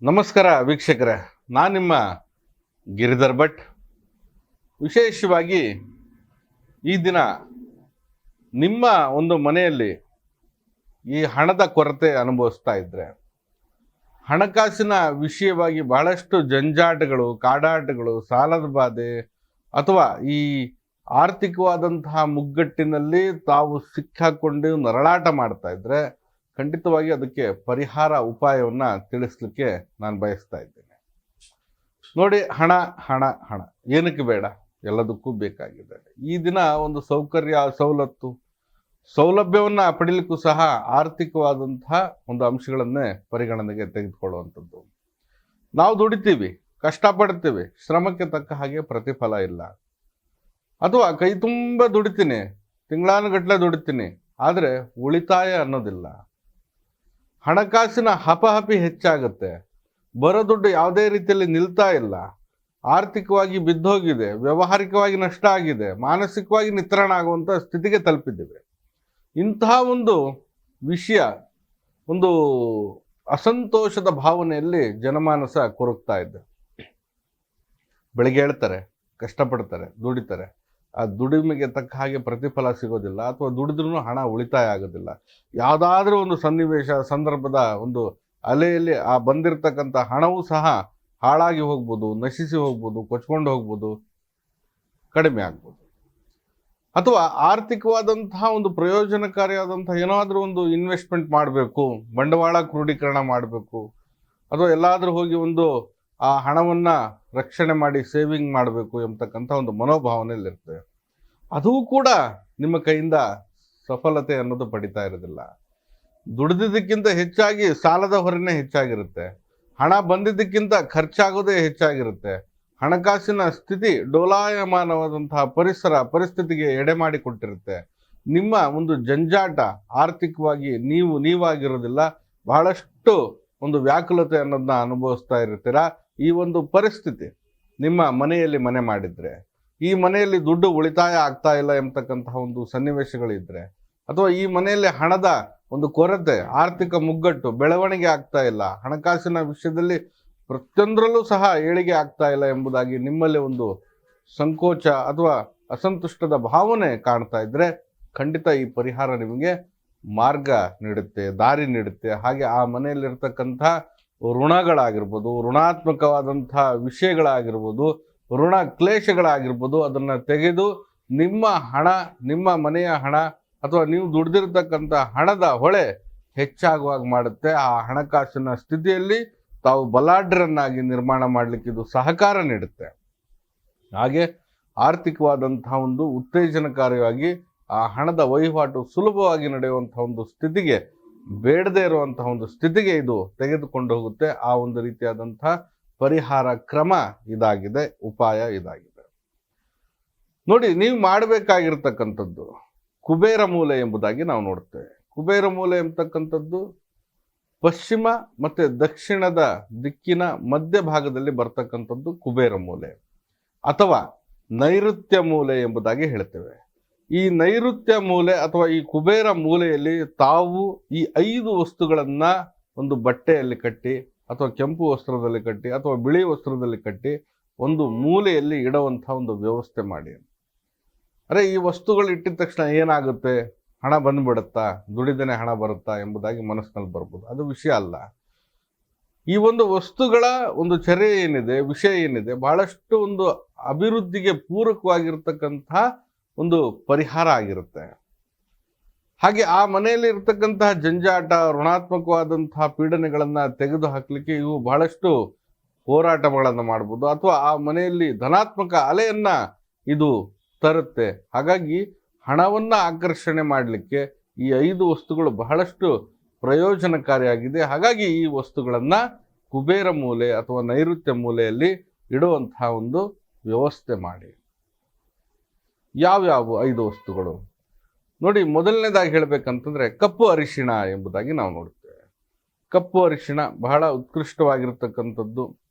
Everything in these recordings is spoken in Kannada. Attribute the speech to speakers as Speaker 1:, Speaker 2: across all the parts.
Speaker 1: ನಮಸ್ಕಾರ ವೀಕ್ಷಕರೇ, ನಾನು ನಿಮ್ಮ ಗಿರಿಧರ್ ಭಟ್. ವಿಶೇಷವಾಗಿ ಈ ದಿನ ನಿಮ್ಮ ಒಂದು ಮನೆಯಲ್ಲಿ ಈ ಹಣದ ಕೊರತೆ ಅನುಭವಿಸ್ತಾ ಇದ್ದರೆ, ಹಣಕಾಸಿನ ವಿಷಯವಾಗಿ ಬಹಳಷ್ಟು ಜಂಜಾಟಗಳು, ಕಾಡಾಟಗಳು, ಸಾಲದ ಬಾಧೆ ಅಥವಾ ಈ ಆರ್ಥಿಕವಾದಂತಹ ಮುಗ್ಗಟ್ಟಿನಲ್ಲಿ ತಾವು ಸಿಕ್ಕಾಕೊಂಡು ನರಳಾಟ ಮಾಡ್ತಾ ಇದ್ದರೆ, ಖಂಡಿತವಾಗಿ ಅದಕ್ಕೆ ಪರಿಹಾರ ಉಪಾಯವನ್ನು ತಿಳಿಸ್ಲಿಕ್ಕೆ ನಾನು ಬಯಸ್ತಾ ಇದ್ದೇನೆ. ನೋಡಿ, ಹಣ ಹಣ ಹಣ ಏನಕ್ಕೆ ಬೇಡ? ಎಲ್ಲದಕ್ಕೂ ಬೇಕಾಗಿದೆ. ಈ ದಿನ ಒಂದು ಸೌಲಭ್ಯವನ್ನು ಪಡೀಲಿಕ್ಕೂ ಸಹ ಆರ್ಥಿಕವಾದಂತಹ ಒಂದು ಅಂಶಗಳನ್ನೇ ಪರಿಗಣನೆಗೆ ತೆಗೆದುಕೊಳ್ಳುವಂಥದ್ದು. ನಾವು ದುಡಿತೀವಿ, ಕಷ್ಟಪಡ್ತೀವಿ, ಶ್ರಮಕ್ಕೆ ತಕ್ಕ ಹಾಗೆ ಪ್ರತಿಫಲ ಇಲ್ಲ. ಅಥವಾ ಕೈ ತುಂಬ ದುಡಿತೀನಿ, ತಿಂಗಳಾನುಗಟ್ಟಲೆ ದುಡಿತೀನಿ, ಆದರೆ ಉಳಿತಾಯ ಅನ್ನೋದಿಲ್ಲ. ಹಣಕಾಸಿನ ಹಪಹಪಿ ಹೆಚ್ಚಾಗುತ್ತೆ, ಬರೋ ದುಡ್ಡು ಯಾವುದೇ ರೀತಿಯಲ್ಲಿ ನಿಲ್ತಾ ಇಲ್ಲ, ಆರ್ಥಿಕವಾಗಿ ಬಿದ್ದೋಗಿದೆ, ವ್ಯಾವಹಾರಿಕವಾಗಿ ನಷ್ಟ ಆಗಿದೆ, ಮಾನಸಿಕವಾಗಿ ನಿತ್ರಣ ಆಗುವಂಥ ಸ್ಥಿತಿಗೆ ತಲುಪಿದ್ದೇವೆ. ಇಂತಹ ಒಂದು ವಿಷಯ, ಒಂದು ಅಸಂತೋಷದ ಭಾವನೆಯಲ್ಲಿ ಜನಮಾನಸ ಕೊರಗ್ತಾ ಇದೆ. ಬೆಳಿಗ್ಗೆ ಹೇಳ್ತಾರೆ, ಕಷ್ಟಪಡ್ತಾರೆ, ದುಡಿತಾರೆ, ಆ ದುಡಿಮೆಗೆ ತಕ್ಕ ಹಾಗೆ ಪ್ರತಿಫಲ ಸಿಗೋದಿಲ್ಲ, ಅಥವಾ ದುಡಿದ್ರೂ ಹಣ ಉಳಿತಾಯ ಆಗೋದಿಲ್ಲ. ಯಾವುದಾದ್ರೂ ಒಂದು ಸನ್ನಿವೇಶ, ಸಂದರ್ಭದ ಒಂದು ಅಲೆಯಲ್ಲಿ ಆ ಬಂದಿರತಕ್ಕಂಥ ಹಣವೂ ಸಹ ಹಾಳಾಗಿ ಹೋಗ್ಬೋದು, ನಶಿಸಿ ಹೋಗ್ಬೋದು, ಕೊಚ್ಕೊಂಡು ಹೋಗ್ಬೋದು, ಕಡಿಮೆ ಆಗ್ಬೋದು. ಅಥವಾ ಆರ್ಥಿಕವಾದಂತಹ ಒಂದು ಪ್ರಯೋಜನಕಾರಿಯಾದಂತಹ ಏನಾದರೂ ಒಂದು ಇನ್ವೆಸ್ಟ್ಮೆಂಟ್ ಮಾಡಬೇಕು, ಬಂಡವಾಳ ಕ್ರೋಢೀಕರಣ ಮಾಡಬೇಕು, ಅಥವಾ ಎಲ್ಲಾದರೂ ಹೋಗಿ ಒಂದು ಆ ಹಣವನ್ನು ರಕ್ಷಣೆ ಮಾಡಿ ಸೇವಿಂಗ್ ಮಾಡಬೇಕು ಎಂಬತಕ್ಕಂಥ ಒಂದು ಮನೋಭಾವನೆಯಲ್ಲಿರ್ತದೆ. ಅದೂ ಕೂಡ ನಿಮ್ಮ ಕೈಯಿಂದ ಸಫಲತೆ ಅನ್ನೋದು ಪಡಿತಾ ಇರೋದಿಲ್ಲ. ದುಡಿದಿದ್ದಕ್ಕಿಂತ ಹೆಚ್ಚಾಗಿ ಸಾಲದ ಹೊರೆನೇ ಹೆಚ್ಚಾಗಿರುತ್ತೆ, ಹಣ ಬಂದಿದ್ದಕ್ಕಿಂತ ಖರ್ಚಾಗೋದೇ ಹೆಚ್ಚಾಗಿರುತ್ತೆ. ಹಣಕಾಸಿನ ಸ್ಥಿತಿ ಡೋಲಾಯಮಾನವಾದಂತಹ ಪರಿಸ್ಥಿತಿಗೆ ಎಡೆ ಮಾಡಿಕೊಟ್ಟಿರುತ್ತೆ. ನಿಮ್ಮ ಒಂದು ಜಂಜಾಟ ಆರ್ಥಿಕವಾಗಿ ನೀವಾಗಿರೋದಿಲ್ಲ, ಬಹಳಷ್ಟು ಒಂದು ವ್ಯಾಕುಲತೆ ಅನ್ನೋದನ್ನ ಅನುಭವಿಸ್ತಾ ಇರ್ತೀರ. ಈ ಒಂದು ಪರಿಸ್ಥಿತಿ ನಿಮ್ಮ ಮನೆಯಲ್ಲಿ ಮನೆ ಮಾಡಿದರೆ, ಈ ಮನೆಯಲ್ಲಿ ದುಡ್ಡು ಉಳಿತಾಯ ಆಗ್ತಾ ಇಲ್ಲ ಎಂಬತಕ್ಕಂತಹ ಒಂದು ಸನ್ನಿವೇಶಗಳಿದ್ರೆ, ಅಥವಾ ಈ ಮನೆಯಲ್ಲಿ ಹಣದ ಒಂದು ಕೊರತೆ, ಆರ್ಥಿಕ ಮುಗ್ಗಟ್ಟು, ಬೆಳವಣಿಗೆ ಆಗ್ತಾ ಇಲ್ಲ, ಹಣಕಾಸಿನ ವಿಷಯದಲ್ಲಿ ಪ್ರತಿಯೊಂದರಲ್ಲೂ ಸಹ ಏಳಿಗೆ ಆಗ್ತಾ ಇಲ್ಲ ಎಂಬುದಾಗಿ ನಿಮ್ಮಲ್ಲಿ ಒಂದು ಸಂಕೋಚ ಅಥವಾ ಅಸಂತುಷ್ಟದ ಭಾವನೆ ಕಾಣ್ತಾ ಇದ್ರೆ, ಖಂಡಿತ ಈ ಪರಿಹಾರ ನಿಮಗೆ ಮಾರ್ಗ ನೀಡುತ್ತೆ, ದಾರಿ ನೀಡುತ್ತೆ. ಹಾಗೆ ಆ ಮನೆಯಲ್ಲಿರ್ತಕ್ಕಂಥ ಋಣಗಳಾಗಿರ್ಬೋದು, ಋಣಾತ್ಮಕವಾದಂಥ ವಿಷಯಗಳಾಗಿರ್ಬೋದು, ಋಣ ಕ್ಲೇಶಗಳಾಗಿರ್ಬೋದು, ಅದನ್ನು ತೆಗೆದು ನಿಮ್ಮ ಹಣ, ನಿಮ್ಮ ಮನೆಯ ಹಣ, ಅಥವಾ ನೀವು ದುಡ್ದಿರ್ತಕ್ಕಂಥ ಹಣದ ಹೊಳೆ ಹೆಚ್ಚಾಗುವಾಗ ಮಾಡುತ್ತೆ. ಆ ಹಣಕಾಸಿನ ಸ್ಥಿತಿಯಲ್ಲಿ ತಾವು ಬಲಾಢ್ಯರನ್ನಾಗಿ ನಿರ್ಮಾಣ ಮಾಡಲಿಕ್ಕೆ ಇದು ಸಹಕಾರ ನೀಡುತ್ತೆ. ಹಾಗೆ ಆರ್ಥಿಕವಾದಂತಹ ಒಂದು ಉತ್ತೇಜನಕಾರಿಯಾಗಿ ಆ ಹಣದ ವಹಿವಾಟು ಸುಲಭವಾಗಿ ನಡೆಯುವಂಥ ಒಂದು ಸ್ಥಿತಿಗೆ, ಬೇಡದೇ ಇರುವಂತಹ ಒಂದು ಸ್ಥಿತಿಗೆ ಇದು ತೆಗೆದುಕೊಂಡು ಹೋಗುತ್ತೆ. ಆ ಒಂದು ರೀತಿಯಾದಂಥ ಪರಿಹಾರ ಕ್ರಮ ಇದಾಗಿದೆ, ಉಪಾಯ ಇದಾಗಿದೆ. ನೋಡಿ, ನೀವು ಮಾಡಬೇಕಾಗಿರ್ತಕ್ಕಂಥದ್ದು ಕುಬೇರ ಮೂಲೆ ಎಂಬುದಾಗಿ ನಾವು ನೋಡ್ತೇವೆ. ಕುಬೇರ ಮೂಲೆ ಎಂಬತಕ್ಕಂಥದ್ದು ಪಶ್ಚಿಮ ಮತ್ತು ದಕ್ಷಿಣದ ದಿಕ್ಕಿನ ಮಧ್ಯಭಾಗದಲ್ಲಿ ಬರ್ತಕ್ಕಂಥದ್ದು ಕುಬೇರ ಮೂಲೆ, ಅಥವಾ ನೈಋತ್ಯ ಮೂಲೆ ಎಂಬುದಾಗಿ ಹೇಳ್ತೇವೆ. ಈ ನೈಋತ್ಯ ಮೂಲೆ ಅಥವಾ ಈ ಕುಬೇರ ಮೂಲೆಯಲ್ಲಿ ತಾವು ಈ 5 ವಸ್ತುಗಳನ್ನು ಒಂದು ಬಟ್ಟೆಯಲ್ಲಿ ಕಟ್ಟಿ, ಅಥವಾ ಕೆಂಪು ವಸ್ತ್ರದಲ್ಲಿ ಕಟ್ಟಿ, ಅಥವಾ ಬಿಳಿ ವಸ್ತ್ರದಲ್ಲಿ ಕಟ್ಟಿ ಒಂದು ಮೂಲೆಯಲ್ಲಿ ಇಡುವಂಥ ಒಂದು ವ್ಯವಸ್ಥೆ ಮಾಡಿ. ಅರೆ, ಈ ವಸ್ತುಗಳು ಇಟ್ಟಿದ ತಕ್ಷಣ ಏನಾಗುತ್ತೆ? ಹಣ ಬಂದುಬಿಡುತ್ತಾ, ದುಡಿದೇನೆ ಹಣ ಬರುತ್ತಾ ಎಂಬುದಾಗಿ ಮನಸ್ಸಿನಲ್ಲಿ ಬರ್ಬೋದು. ಅದು ವಿಷಯ ಅಲ್ಲ. ಈ ಒಂದು ವಸ್ತುಗಳ ಒಂದು ಚರ್ಯೆ ಏನಿದೆ, ವಿಷಯ ಏನಿದೆ, ಬಹಳಷ್ಟು ಒಂದು ಅಭಿವೃದ್ಧಿಗೆ ಪೂರಕವಾಗಿರ್ತಕ್ಕಂಥ ಒಂದು ಪರಿಹಾರ ಆಗಿರುತ್ತೆ. ಹಾಗೆ ಆ ಮನೆಯಲ್ಲಿ ಇರ್ತಕ್ಕಂತಹ ಜಂಜಾಟ, ಋಣಾತ್ಮಕವಾದಂತಹ ಪೀಡನೆಗಳನ್ನು ತೆಗೆದು ಹಾಕಲಿಕ್ಕೆ ಇವು ಬಹಳಷ್ಟು ಹೋರಾಟಗಳನ್ನು ಮಾಡ್ಬೋದು, ಅಥವಾ ಆ ಮನೆಯಲ್ಲಿ ಧನಾತ್ಮಕ ಅಲೆಯನ್ನು ಇದು ತರುತ್ತೆ. ಹಾಗಾಗಿ ಹಣವನ್ನು ಆಕರ್ಷಣೆ ಮಾಡಲಿಕ್ಕೆ ಈ 5 ವಸ್ತುಗಳು ಬಹಳಷ್ಟು ಪ್ರಯೋಜನಕಾರಿಯಾಗಿದೆ. ಹಾಗಾಗಿ ಈ ವಸ್ತುಗಳನ್ನು ಕುಬೇರ ಮೂಲೆ ಅಥವಾ ನೈಋತ್ಯ ಮೂಲೆಯಲ್ಲಿ ಇಡುವಂತಹ ಒಂದು ವ್ಯವಸ್ಥೆ ಮಾಡಿ. ಯಾವ್ಯಾವು 5 ವಸ್ತುಗಳು ನೋಡಿ? ಮೊದಲನೇದಾಗಿ ಹೇಳಬೇಕಂತಂದರೆ ಕಪ್ಪು ಅರಿಶಿಣ ಎಂಬುದಾಗಿ ನಾವು ನೋಡ್ತೇವೆ. ಕಪ್ಪು ಅರಿಶಿಣ ಬಹಳ ಉತ್ಕೃಷ್ಟವಾಗಿರ್ತಕ್ಕಂಥದ್ದು.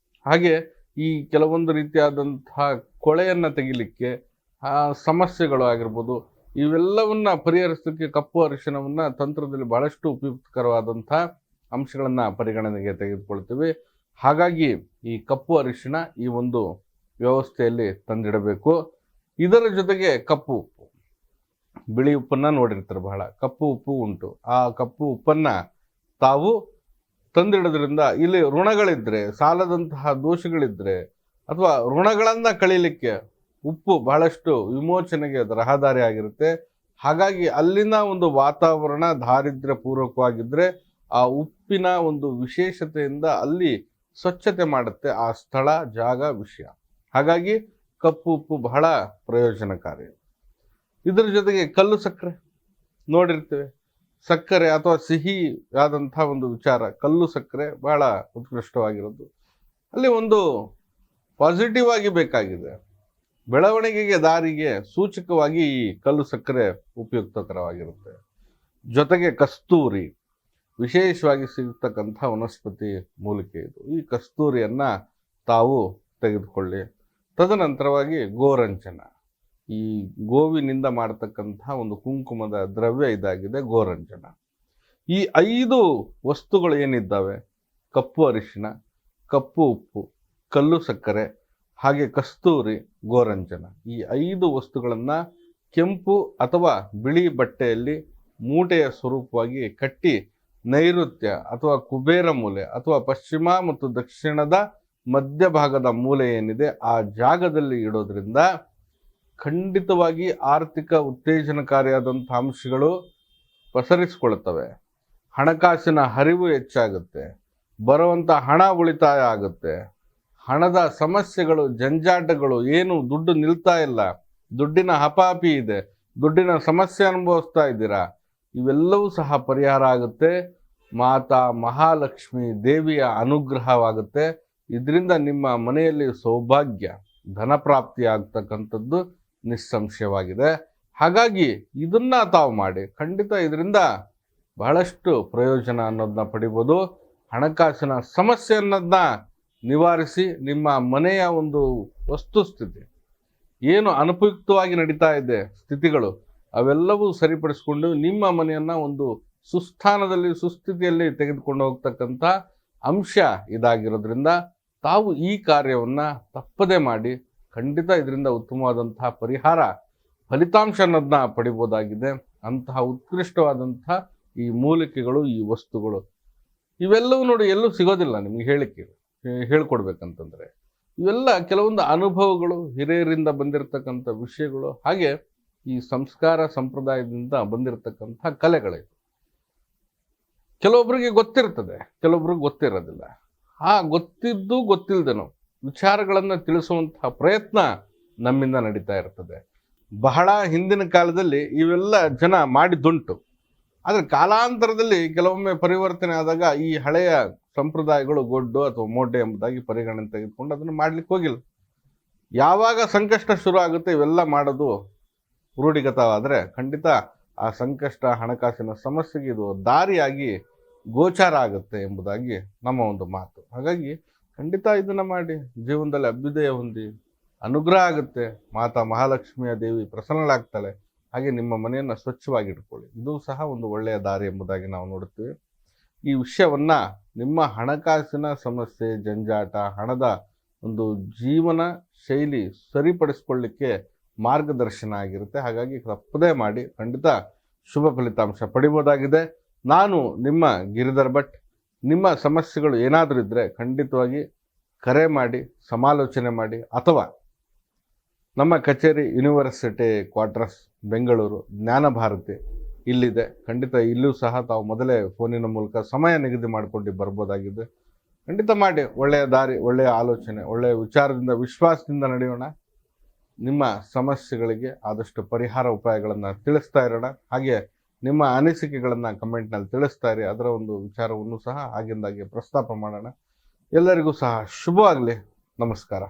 Speaker 1: ಹಾಗೆ ಈ ಕೆಲವೊಂದು ರೀತಿಯಾದಂತಹ ಕೊಳೆಯನ್ನು ತೆಗಿಲಿಕ್ಕೆ, ಸಮಸ್ಯೆಗಳು ಆಗಿರ್ಬೋದು, ಇವೆಲ್ಲವನ್ನ ಪರಿಹರಿಸಲಿಕ್ಕೆ ಕಪ್ಪು ಅರಿಶಿಣವನ್ನು ತಂತ್ರದಲ್ಲಿ ಬಹಳಷ್ಟು ಉಪಯುಕ್ತಕರವಾದಂಥ ಅಂಶಗಳನ್ನು ಪರಿಗಣನೆಗೆ ತೆಗೆದುಕೊಳ್ತೀವಿ. ಹಾಗಾಗಿ ಈ ಕಪ್ಪು ಅರಿಶಿಣ ಈ ಒಂದು ವ್ಯವಸ್ಥೆಯಲ್ಲಿ ತಂದಿಡಬೇಕು. ಇದರ ಜೊತೆಗೆ ಕಪ್ಪು ಉಪ್ಪು, ಬಿಳಿ ಉಪ್ಪನ್ನು ನೋಡಿರ್ತಾರೆ ಬಹಳ, ಕಪ್ಪು ಉಪ್ಪು ಉಂಟು. ಆ ಕಪ್ಪು ಉಪ್ಪನ್ನು ತಾವು ತಂದಿಡೋದ್ರಿಂದ ಇಲ್ಲಿ ಋಣಗಳಿದ್ದರೆ, ಸಾಲದಂತಹ ದೋಷಗಳಿದ್ದರೆ ಅಥವಾ ಋಣಗಳನ್ನು ಕಳೀಲಿಕ್ಕೆ ಉಪ್ಪು ಬಹಳಷ್ಟು ವಿಮೋಚನೆಗೆ ರಹದಾರಿ ಆಗಿರುತ್ತೆ. ಹಾಗಾಗಿ ಅಲ್ಲಿನ ಒಂದು ವಾತಾವರಣ ದಾರಿದ್ರ್ಯ ಪೂರ್ವಕವಾಗಿದ್ದರೆ ಆ ಉಪ್ಪಿನ ಒಂದು ವಿಶೇಷತೆಯಿಂದ ಅಲ್ಲಿ ಸ್ವಚ್ಛತೆ ಮಾಡುತ್ತೆ ಆ ಸ್ಥಳ, ಜಾಗ, ವಿಷಯ. ಹಾಗಾಗಿ ಕಪ್ಪು ಉಪ್ಪು ಬಹಳ ಪ್ರಯೋಜನಕಾರಿ. ಇದರ ಜೊತೆಗೆ ಕಲ್ಲು ಸಕ್ಕರೆ ನೋಡಿರ್ತೇವೆ, ಸಕ್ಕರೆ ಅಥವಾ ಸಿಹಿಯಾದಂಥ ಒಂದು ವಿಚಾರ, ಕಲ್ಲು ಸಕ್ಕರೆ ಬಹಳ ಉತ್ಕೃಷ್ಟವಾಗಿರೋದು. ಅಲ್ಲಿ ಒಂದು ಪಾಸಿಟಿವ್ ಆಗಿ ಬೇಕಾಗಿದೆ, ಬೆಳವಣಿಗೆಗೆ ದಾರಿಗೆ ಸೂಚಕವಾಗಿ ಈ ಕಲ್ಲು ಸಕ್ಕರೆ ಉಪಯುಕ್ತಕರವಾಗಿರುತ್ತೆ. ಜೊತೆಗೆ ಕಸ್ತೂರಿ ವಿಶೇಷವಾಗಿ ಸಿಗತಕ್ಕಂಥ ವನಸ್ಪತಿ ಮೂಲಿಕೆ ಇದು. ಈ ಕಸ್ತೂರಿಯನ್ನು ತಾವು ತೆಗೆದುಕೊಳ್ಳಿ. ತದನಂತರವಾಗಿ ಗೋರಂಜನ, ಈ ಗೋವಿನಿಂದ ಮಾಡತಕ್ಕಂಥ ಒಂದು ಕುಂಕುಮದ ದ್ರವ್ಯ ಇದಾಗಿದೆ ಗೋರಂಜನ. ಈ 5 ವಸ್ತುಗಳು ಏನಿದ್ದಾವೆ, ಕಪ್ಪು ಅರಿಶಿಣ, ಕಪ್ಪು ಉಪ್ಪು, ಕಲ್ಲು ಸಕ್ಕರೆ, ಹಾಗೆ ಕಸ್ತೂರಿ, ಗೋರಂಜನ, ಈ 5 ವಸ್ತುಗಳನ್ನು ಕೆಂಪು ಅಥವಾ ಬಿಳಿ ಬಟ್ಟೆಯಲ್ಲಿ ಮೂಟೆಯ ಸ್ವರೂಪವಾಗಿ ಕಟ್ಟಿ ನೈಋತ್ಯ ಅಥವಾ ಕುಬೇರ ಮೂಲೆ ಅಥವಾ ಪಶ್ಚಿಮ ಮತ್ತು ದಕ್ಷಿಣದ ಮಧ್ಯಭಾಗದ ಮೂಲೆ ಏನಿದೆ ಆ ಜಾಗದಲ್ಲಿ ಇಡೋದ್ರಿಂದ ಖಂಡಿತವಾಗಿ ಆರ್ಥಿಕ ಉತ್ತೇಜನಕಾರಿಯಾದಂಥ ಅಂಶಗಳು ಪಸರಿಸಿಕೊಳ್ಳುತ್ತವೆ. ಹಣಕಾಸಿನ ಹರಿವು ಹೆಚ್ಚಾಗುತ್ತೆ, ಬರುವಂಥ ಹಣ ಉಳಿತಾಯ ಆಗುತ್ತೆ. ಹಣದ ಸಮಸ್ಯೆಗಳು, ಜಂಜಾಟಗಳು, ಏನು ದುಡ್ಡು ನಿಲ್ತಾ ಇಲ್ಲ, ದುಡ್ಡಿನ ಹಪಾಪಿ ಇದೆ, ದುಡ್ಡಿನ ಸಮಸ್ಯೆ ಅನುಭವಿಸ್ತಾ ಇದ್ದೀರಾ, ಇವೆಲ್ಲವೂ ಸಹ ಪರಿಹಾರ ಆಗುತ್ತೆ. ಮಾತಾ ಮಹಾಲಕ್ಷ್ಮಿ ದೇವಿಯ ಅನುಗ್ರಹವಾಗುತ್ತೆ. ಇದರಿಂದ ನಿಮ್ಮ ಮನೆಯಲ್ಲಿ ಸೌಭಾಗ್ಯ, ಧನಪ್ರಾಪ್ತಿ ಆಗ್ತಕ್ಕಂಥದ್ದು ನಿಸ್ಸಂಶಯವಾಗಿದೆ. ಹಾಗಾಗಿ ಇದನ್ನು ತಾವು ಮಾಡಿ, ಖಂಡಿತ ಇದರಿಂದ ಬಹಳಷ್ಟು ಪ್ರಯೋಜನ ಅನ್ನೋದನ್ನ ಪಡಿಬೋದು. ಹಣಕಾಸಿನ ಸಮಸ್ಯೆ ಅನ್ನೋದನ್ನ ನಿವಾರಿಸಿ ನಿಮ್ಮ ಮನೆಯ ಒಂದು ವಸ್ತುಸ್ಥಿತಿ ಏನು ಅನುಪಯುಕ್ತವಾಗಿ ನಡೀತಾ ಇದೆ ಸ್ಥಿತಿಗಳು ಅವೆಲ್ಲವೂ ಸರಿಪಡಿಸಿಕೊಂಡು ನಿಮ್ಮ ಮನೆಯನ್ನು ಒಂದು ಸುಸ್ಥಾನದಲ್ಲಿ, ಸುಸ್ಥಿತಿಯಲ್ಲಿ ತೆಗೆದುಕೊಂಡು ಹೋಗ್ತಕ್ಕಂಥ ಅಂಶ ಇದಾಗಿರೋದ್ರಿಂದ ತಾವು ಈ ಕಾರ್ಯವನ್ನು ತಪ್ಪದೇ ಮಾಡಿ. ಖಂಡಿತ ಇದರಿಂದ ಉತ್ತಮವಾದಂತಹ ಪರಿಹಾರ, ಫಲಿತಾಂಶ ಅನ್ನೋದನ್ನ ಪಡಿಬೋದಾಗಿದೆ. ಅಂತಹ ಉತ್ಕೃಷ್ಟವಾದಂಥ ಈ ಮೂಲಿಕೆಗಳು, ಈ ವಸ್ತುಗಳು ಇವೆಲ್ಲವೂ ನೋಡಿ ಎಲ್ಲೂ ಸಿಗೋದಿಲ್ಲ ನಿಮಗೆ ಹೇಳ್ಕೊಡ್ಬೇಕಂತಂದರೆ. ಇವೆಲ್ಲ ಕೆಲವೊಂದು ಅನುಭವಗಳು, ಹಿರಿಯರಿಂದ ಬಂದಿರತಕ್ಕಂಥ ವಿಷಯಗಳು, ಹಾಗೆ ಈ ಸಂಸ್ಕಾರ ಸಂಪ್ರದಾಯದಿಂದ ಬಂದಿರತಕ್ಕಂಥ ಕಲೆಗಳಿವೆ. ಕೆಲವೊಬ್ಬರಿಗೆ ಗೊತ್ತಿರ್ತದೆ, ಕೆಲವೊಬ್ರಿಗೆ ಗೊತ್ತಿರೋದಿಲ್ಲ. ಆ ಗೊತ್ತಿದ್ದು ಗೊತ್ತಿಲ್ಲದೇನೋ ವಿಚಾರಗಳನ್ನು ತಿಳಿಸುವಂತಹ ಪ್ರಯತ್ನ ನಮ್ಮಿಂದ ನಡೀತಾ ಇರ್ತದೆ. ಬಹಳ ಹಿಂದಿನ ಕಾಲದಲ್ಲಿ ಇವೆಲ್ಲ ಜನ ಮಾಡಿದ್ದುಂಟು. ಆದರೆ ಕಾಲಾಂತರದಲ್ಲಿ ಕೆಲವೊಮ್ಮೆ ಪರಿವರ್ತನೆ ಆದಾಗ ಈ ಹಳೆಯ ಸಂಪ್ರದಾಯಗಳು ಗೊಡ್ಡು ಅಥವಾ ಮೋಡ್ಡೆ ಎಂಬುದಾಗಿ ಪರಿಗಣನೆ ತೆಗೆದುಕೊಂಡು ಅದನ್ನು ಮಾಡ್ಲಿಕ್ಕೆ ಹೋಗಿಲ್ಲ. ಯಾವಾಗ ಸಂಕಷ್ಟ ಶುರು ಆಗುತ್ತೆ ಇವೆಲ್ಲ ಮಾಡೋದು ರೂಢಿಗತವಾದರೆ ಖಂಡಿತ ಆ ಸಂಕಷ್ಟ, ಹಣಕಾಸಿನ ಸಮಸ್ಯೆಗೆ ಇದು ದಾರಿಯಾಗಿ ಗೋಚಾರ ಆಗುತ್ತೆ ಎಂಬುದಾಗಿ ನಮ್ಮ ಒಂದು ಮಾತು. ಹಾಗಾಗಿ ಖಂಡಿತ ಇದನ್ನು ಮಾಡಿ ಜೀವನದಲ್ಲಿ ಅಭ್ಯುದಯ ಹೊಂದಿ, ಅನುಗ್ರಹ ಆಗುತ್ತೆ. ಮಾತಾ ಮಹಾಲಕ್ಷ್ಮಿಯ ದೇವಿ ಪ್ರಸನ್ನಳಾಗ್ತಾಳೆ. ಹಾಗೆ ನಿಮ್ಮ ಮನೆಯನ್ನು ಸ್ವಚ್ಛವಾಗಿಟ್ಕೊಳ್ಳಿ. ಇದು ಸಹ ಒಂದು ಒಳ್ಳೆಯ ದಾರಿ ಎಂಬುದಾಗಿ ನಾವು ನೋಡುತ್ತೀವಿ. ಈ ವಿಷಯವನ್ನು ನಿಮ್ಮ ಹಣಕಾಸಿನ ಸಮಸ್ಯೆ, ಜಂಜಾಟ, ಹಣದ ಒಂದು ಜೀವನ ಶೈಲಿ ಸರಿಪಡಿಸ್ಕೊಳ್ಳಿಕ್ಕೆ ಮಾರ್ಗದರ್ಶನ ಆಗಿರುತ್ತೆ. ಹಾಗಾಗಿ ತಪ್ಪದೇ ಮಾಡಿ, ಖಂಡಿತ ಶುಭ ಫಲಿತಾಂಶ ಪಡಿಬೋದಾಗಿದೆ. ನಾನು ನಿಮ್ಮ ಗಿರಿಧರ್ ಭಟ್. ನಿಮ್ಮ ಸಮಸ್ಯೆಗಳು ಏನಾದರೂ ಇದ್ದರೆ ಖಂಡಿತವಾಗಿ ಕರೆ ಮಾಡಿ, ಸಮಾಲೋಚನೆ ಮಾಡಿ, ಅಥವಾ ನಮ್ಮ ಕಚೇರಿ ಯೂನಿವರ್ಸಿಟಿ ಕ್ವಾರ್ಟರ್ಸ್ ಬೆಂಗಳೂರು ಜ್ಞಾನ ಭಾರತಿ ಇಲ್ಲಿದೆ. ಖಂಡಿತ ಇಲ್ಲೂ ಸಹ ತಾವು ಮೊದಲೇ ಫೋನಿನ ಮೂಲಕ ಸಮಯ ನಿಗದಿ ಮಾಡಿಕೊಂಡು ಬರ್ಬೋದಾಗಿದೆ. ಖಂಡಿತ ಮಾಡಿ. ಒಳ್ಳೆಯ ದಾರಿ, ಒಳ್ಳೆಯ ಆಲೋಚನೆ, ಒಳ್ಳೆಯ ವಿಚಾರದಿಂದ, ವಿಶ್ವಾಸದಿಂದ ನಡೆಯೋಣ. ನಿಮ್ಮ ಸಮಸ್ಯೆಗಳಿಗೆ ಆದಷ್ಟು ಪರಿಹಾರ ಉಪಾಯಗಳನ್ನು ತಿಳಿಸ್ತಾ ಇರೋಣ. ಹಾಗೆ ನಿಮ್ಮ ಅನಿಸಿಕೆಗಳನ್ನು ಕಮೆಂಟ್ನಲ್ಲಿ ತಿಳಿಸ್ತಾ ಇರಿ. ಅದರ ಒಂದು ವಿಚಾರವನ್ನು ಸಹ ಆಗಿಂದಾಗೆ ಪ್ರಸ್ತಾಪ ಮಾಡೋಣ. ಎಲ್ಲರಿಗೂ ಸಹ ಶುಭವಾಗಲಿ. ನಮಸ್ಕಾರ.